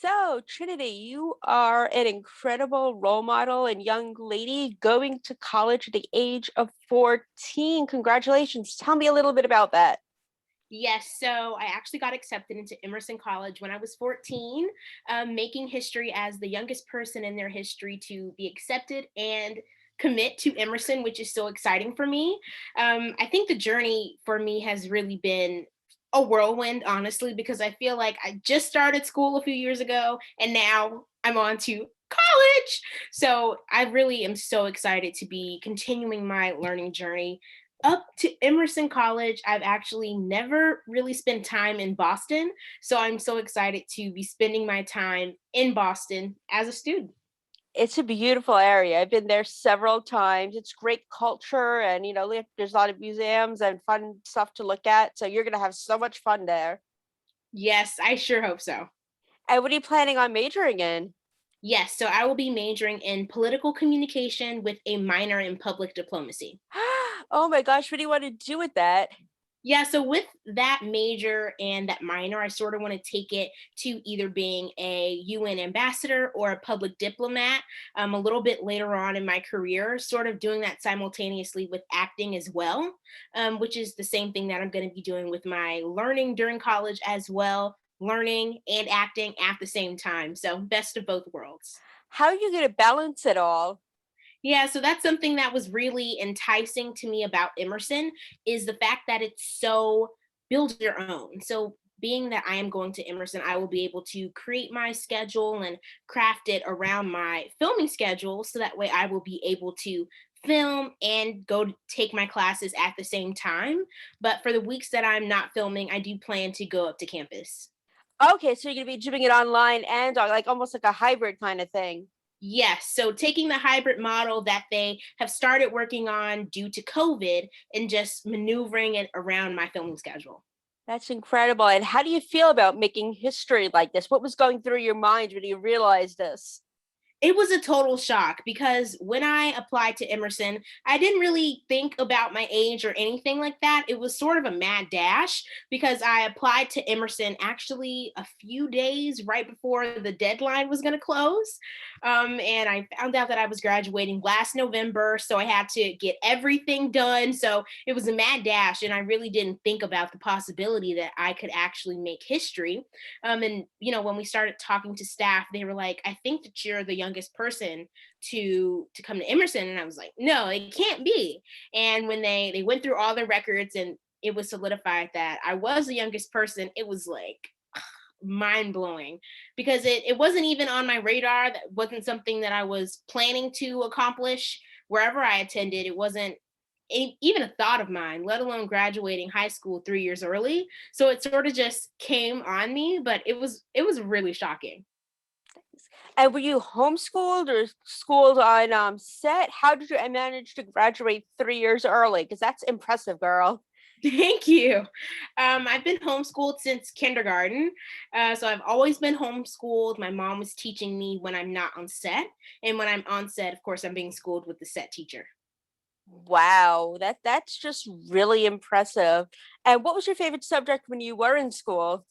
So, Trinity, you are an incredible role model and young lady going to college at the age of 14. Congratulations. Tell me a little bit about that. Yes, so I actually got accepted into Emerson College when I was 14, making history as the youngest person in their history to be accepted and commit to Emerson, which is so exciting for me. I think the journey for me has really been a whirlwind, honestly, because I feel like I just started school a few years ago and now I'm on to college. So I really am so excited to be continuing my learning journey up to Emerson College. I've actually never really spent time in Boston, so I'm so excited to be spending my time in Boston as a student. It's a beautiful area. I've been there several times. It's great culture and, there's a lot of museums and fun stuff to look at. So you're going to have so much fun there. Yes, I sure hope so. And what are you planning on majoring in? Yes, so I will be majoring in political communication with a minor in public diplomacy. Oh my gosh, what do you want to do with that? Yeah, so with that major and that minor, I sort of want to take it to either being a UN ambassador or a public diplomat a little bit later on in my career, sort of doing that simultaneously with acting as well, which is the same thing that I'm going to be doing with my learning during college as well, learning and acting at the same time. So, best of both worlds. How are you going to balance it all? Yeah, so that's something that was really enticing to me about Emerson is the fact that it's so build your own. So being that I am going to Emerson, I will be able to create my schedule and craft it around my filming schedule so that way I will be able to film and go to take my classes at the same time. But for the weeks that I'm not filming, I do plan to go up to campus. Okay, so you're going to be doing it online and like almost like a hybrid kind of thing. Yes. So taking the hybrid model that they have started working on due to COVID and just maneuvering it around my filming schedule. That's incredible. And how do you feel about making history like this? What was going through your mind when you realized this? It was a total shock because when I applied to Emerson, I didn't really think about my age or anything like that. It was sort of a mad dash because I applied to Emerson actually a few days right before the deadline was going to close. And I found out that I was graduating last November. So I had to get everything done. So it was a mad dash. And I really didn't think about the possibility that I could actually make history. And when we started talking to staff, they were like, "I think that you're the youngest person to come to Emerson," and I was like, "No, it can't be." And when they went through all their records and it was solidified that I was the youngest person, it was like mind blowing because it wasn't even on my radar. That wasn't something that I was planning to accomplish wherever I attended. It wasn't even a thought of mine, let alone graduating high school 3 years early. So it sort of just came on me, but it was really shocking. And were you homeschooled or schooled on set? How did you manage to graduate 3 years early? Because that's impressive, girl. Thank you. I've been homeschooled since kindergarten. So I've always been homeschooled. My mom was teaching me when I'm not on set. And when I'm on set, of course, I'm being schooled with the set teacher. Wow, that's just really impressive. And what was your favorite subject when you were in school?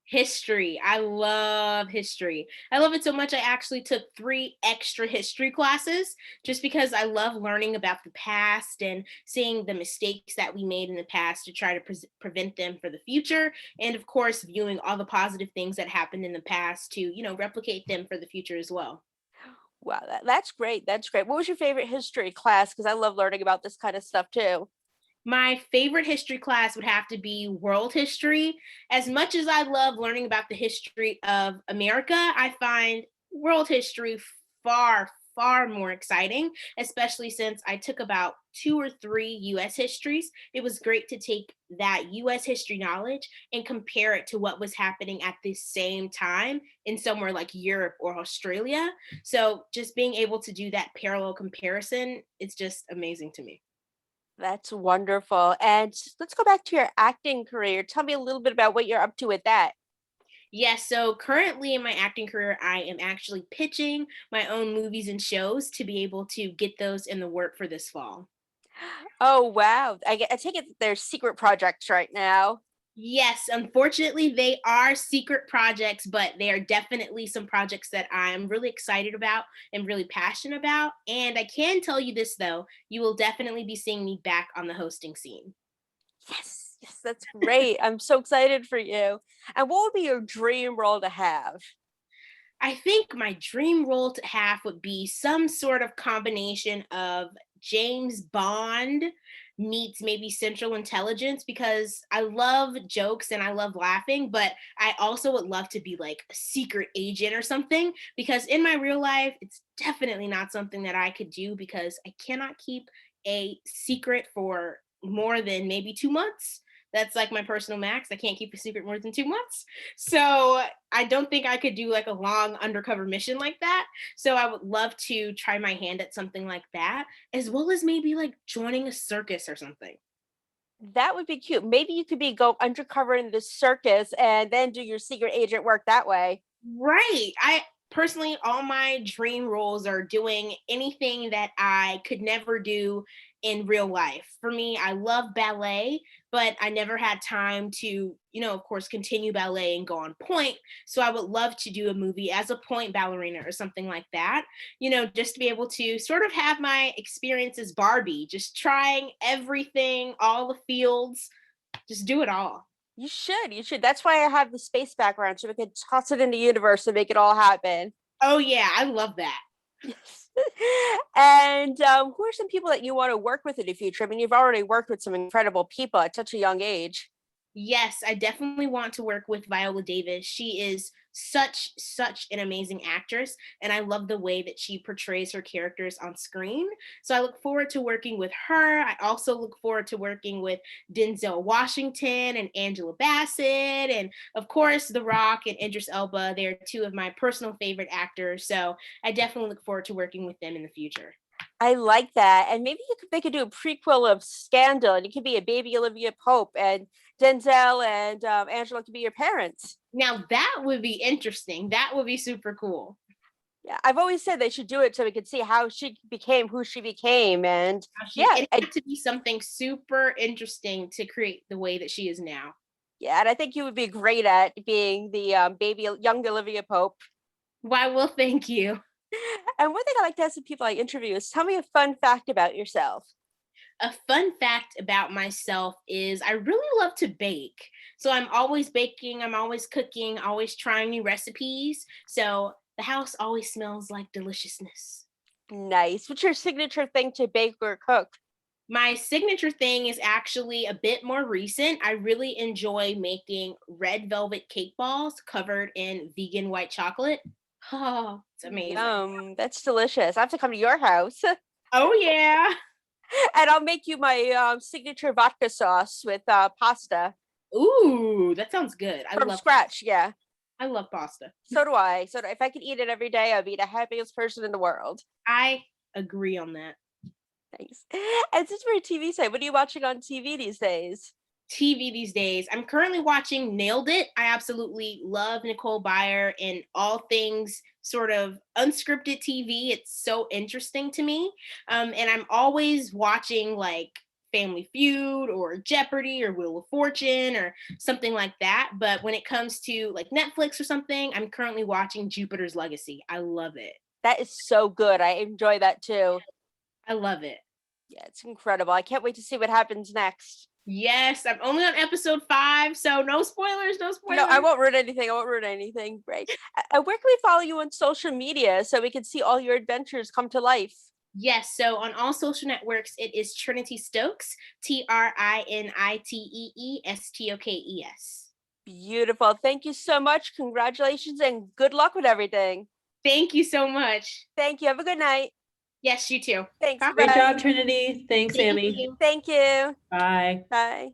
History. I love history. I love it so much. I actually took three extra history classes just because I love learning about the past and seeing the mistakes that we made in the past to try to prevent them for the future. And of course, viewing all the positive things that happened in the past to, replicate them for the future as well. Wow, that's great. That's great. What was your favorite history class? Because I love learning about this kind of stuff too. My favorite history class would have to be world history. As much as I love learning about the history of America, I find world history far, far more exciting, especially since I took about two or three US histories. It was great to take that US history knowledge and compare it to what was happening at the same time in somewhere like Europe or Australia. So just being able to do that parallel comparison, it's just amazing to me. That's wonderful. And let's go back to your acting career. Tell me a little bit about what you're up to with that. Yes, so currently in my acting career, I am actually pitching my own movies and shows to be able to get those in the work for this fall. Oh, wow. I take it that there's secret projects right now. Yes, unfortunately, they are secret projects, but they are definitely some projects that I'm really excited about and really passionate about. And I can tell you this, though, you will definitely be seeing me back on the hosting scene. Yes, yes, that's great. I'm so excited for you. And what would be your dream role to have? I think my dream role to have would be some sort of combination of James Bond meets maybe Central Intelligence because I love jokes and I love laughing, but I also would love to be like a secret agent or something because in my real life, it's definitely not something that I could do because I cannot keep a secret for more than maybe 2 months. That's like my personal max. I can't keep a secret more than 2 months. So I don't think I could do like a long undercover mission like that. So I would love to try my hand at something like that, as well as maybe like joining a circus or something. That would be cute. Maybe you could be go undercover in the circus and then do your secret agent work that way. Right. I personally, all my dream roles are doing anything that I could never do in real life. For me, I love ballet, but I never had time to, of course, continue ballet and go on point. So I would love to do a movie as a point ballerina or something like that, just to be able to sort of have my experience as Barbie, just trying everything, all the fields, just do it all. You should. You should. That's why I have the space background so we could toss it in the universe and make it all happen. Oh, yeah, I love that. Yes. And who are some people that you want to work with in the future? I mean, you've already worked with some incredible people at such a young age. Yes, I definitely want to work with Viola Davis. She is such an amazing actress, and I love the way that she portrays her characters on screen. So I look forward to working with her. I also look forward to working with Denzel Washington and Angela Bassett, and of course, The Rock and Idris Elba. They're two of my personal favorite actors. So I definitely look forward to working with them in the future. I like that. And maybe they could do a prequel of Scandal and you could be a baby Olivia Pope and Denzel and Angela could be your parents. Now that would be interesting. That would be super cool. Yeah, I've always said they should do it so we could see how she became who she became. And yeah, It had to be something super interesting to create the way that she is now. yeah, and I think you would be great at being the baby young Olivia Pope. Why, well, thank you. And one thing I like to ask the people I interview is tell me a fun fact about yourself. A fun fact about myself is I really love to bake. So I'm always baking, I'm always cooking, always trying new recipes. So the house always smells like deliciousness. Nice. What's your signature thing to bake or cook? My signature thing is actually a bit more recent. I really enjoy making red velvet cake balls covered in vegan white chocolate. Oh, it's amazing. That's delicious. I have to come to your house. Oh, yeah. And I'll make you my signature vodka sauce with pasta Ooh, that sounds good. from scratch. Yeah, I love pasta. so do I. If I could eat it every day, I'd be the happiest person in the world. I agree on that. Thanks. And since we're a TV site, what are you watching on TV these days? TV these days. I'm currently watching Nailed It. I absolutely love Nicole Byer and all things sort of unscripted TV. It's so interesting to me. And I'm always watching like Family Feud or Jeopardy or Wheel of Fortune or something like that. But when it comes to like Netflix or something, I'm currently watching Jupiter's Legacy. I love it. That is so good. I enjoy that too. I love it. Yeah, it's incredible. I can't wait to see what happens next. Yes, I'm only on episode 5, so no spoilers, no spoilers. No, I won't ruin anything. I won't ruin anything. Right. Where can we follow you on social media so we can see all your adventures come to life? Yes, so on all social networks, it is Trinitee Stokes, TriniteeStokes. Beautiful. Thank you so much. Congratulations and good luck with everything. Thank you so much. Thank you. Have a good night. Yes, you too. Thanks. Bye. Great Bye. job, Trinity. Thanks, Thank Sammi. you. Thank you. Bye. Bye.